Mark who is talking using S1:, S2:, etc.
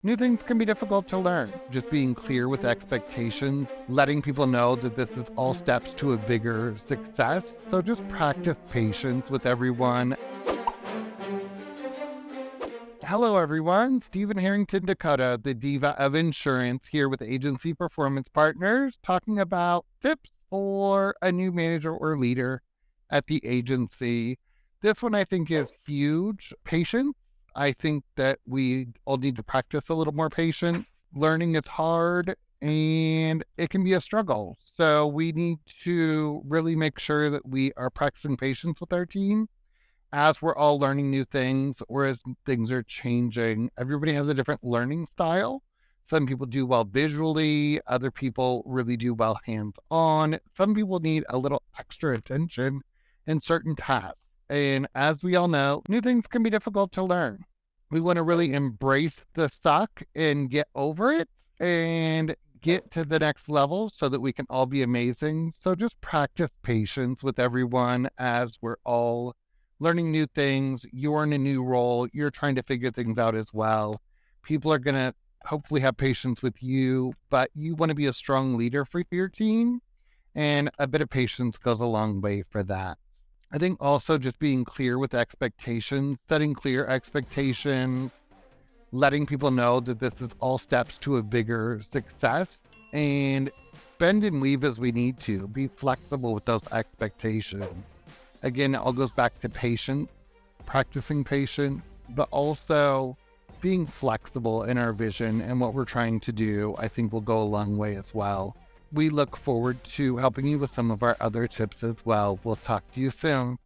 S1: New things can be difficult to learn. Just being clear with expectations, letting people know that this is all steps to a bigger success. So just practice patience with everyone. Hello, everyone. Stephen Harrington Dakota, the diva of insurance, here with Agency Performance Partners, talking about tips for a new manager or leader at the agency. This one I think is huge. Patience. I think that we all need to practice a little more patience. Learning is hard and it can be a struggle. So we need to really make sure that we are practicing patience with our team as we're all learning new things or as things are changing. Everybody has a different learning style. Some people do well visually, other people really do well hands on. Some people need a little extra attention in certain tasks. And as we all know, new things can be difficult to learn. We want to really embrace the suck and get over it and get to the next level so that we can all be amazing. So just practice patience with everyone as we're all learning new things. You're in a new role. You're trying to figure things out as well. People are going to hopefully have patience with you, but you want to be a strong leader for your team. And a bit of patience goes a long way for that. I think also just being clear with expectations, setting clear expectations, letting people know that this is all steps to a bigger success, and bend and weave as we need to. Be flexible with those expectations. Again, it all goes back to patience, practicing patience, but also being flexible in our vision and what we're trying to do, I think will go a long way as well. We look forward to helping you with some of our other tips as well. We'll talk to you soon.